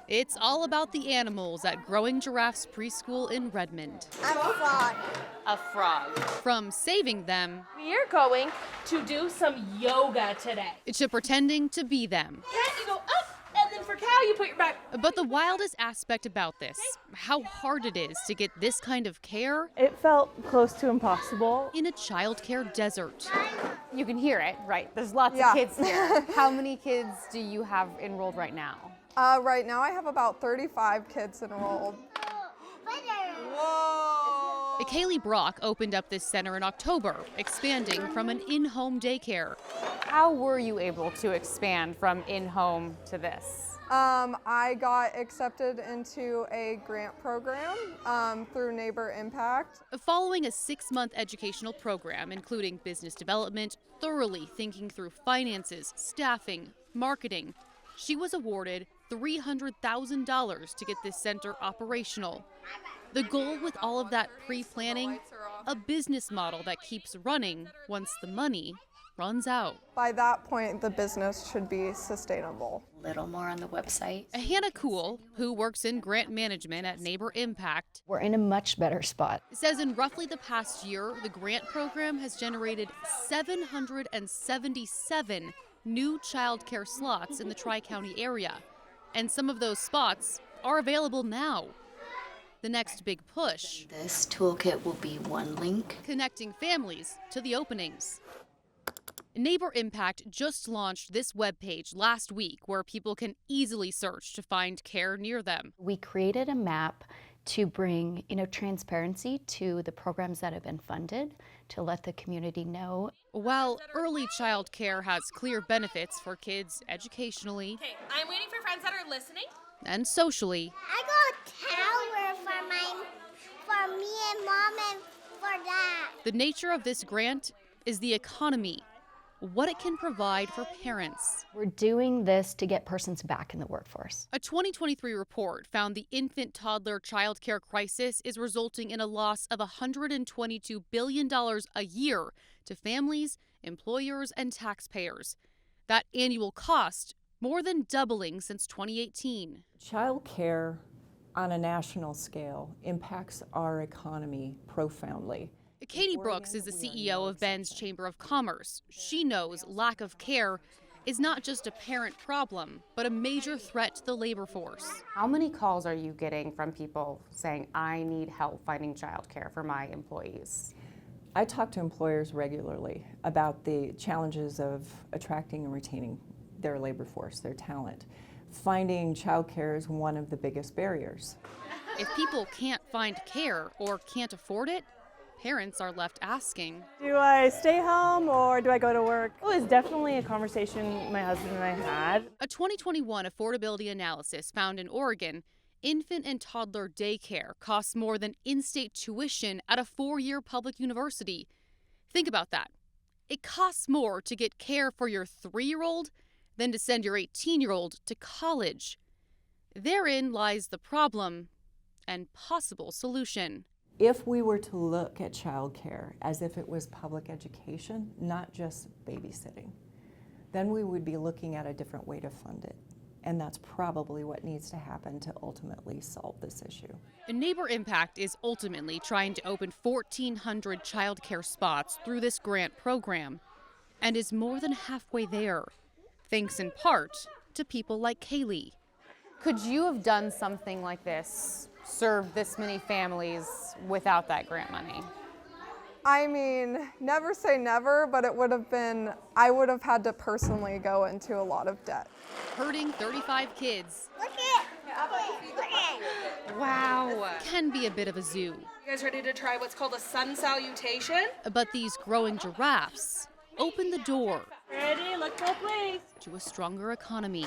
It's all about the animals at Growing Giraffes Preschool in Redmond. I'm a frog. A frog. From saving them We are going to do some yoga today. to pretending to be them. Cat, you go up, and then for cow, you put your back. But the wildest aspect about this, how hard it is to get this kind of care It felt close to impossible. in a childcare desert. You can hear it, right? There's lots of kids here. How many kids do you have enrolled right now? Right now I have about 35 kids enrolled. Kaylee Brock opened up this center in October, expanding from an in-home daycare. How were you able to expand from in-home to this? I got accepted into a grant program through NeighborImpact. Following a 6-month educational program, including business development, thoroughly thinking through finances, staffing, marketing, she was awarded $300,000 to get this center operational. The goal with all of that pre-planning, a business model that keeps running once the money runs out. By that point, the business should be sustainable. A little more on the website. Hannah Kuhl, who works in grant management at NeighborImpact, We're in a much better spot. says in roughly the past year, the grant program has generated 777 new childcare slots in the Tri-County area. And some of those spots are available now. The next big push, This toolkit will be one link. connecting families to the openings. NeighborImpact just launched this webpage last week where people can easily search to find care near them. We created a map to bring, transparency to the programs that have been funded, to let the community know. While early child care has clear benefits for kids educationally Okay, I'm waiting for friends that are listening. and socially, I got a tower for me and mom and for dad. the nature of this grant is the economy, what it can provide for parents. We're doing this to get persons back in the workforce. A 2023 report found the infant-toddler child care crisis is resulting in a loss of $122 billion a year to families, employers, and taxpayers. That annual cost more than doubling since 2018. Child care on a national scale impacts our economy profoundly. Katie Brooks is the CEO of Ben's Chamber of Commerce. She knows lack of care is not just a parent problem, but a major threat to the labor force. How many calls are you getting from people saying, I need help finding childcare for my employees? I talk to employers regularly about the challenges of attracting and retaining their labor force, their talent. Finding childcare is one of the biggest barriers. If people can't find care or can't afford it, parents are left asking, Do I stay home or do I go to work? It was definitely a conversation my husband and I had. A 2021 affordability analysis found in Oregon, infant and toddler daycare costs more than in-state tuition at a 4-year public university. Think about that. It costs more to get care for your 3-year-old than to send your 18-year-old to college. Therein lies the problem and possible solution. If we were to look at childcare as if it was public education, not just babysitting, then we would be looking at a different way to fund it. And that's probably what needs to happen to ultimately solve this issue. NeighborImpact is ultimately trying to open 1,400 childcare spots through this grant program and is more than halfway there, thanks in part to people like Kaylee. Could you have done something like this, served this many families without that grant money? I mean, never say never, but I would have had to personally go into a lot of debt. Hurting 35 kids Look at. Wow. can be a bit of a zoo, You guys ready to try what's called a sun salutation? but these growing giraffes open the door Ready? Let's go, please. to a stronger economy.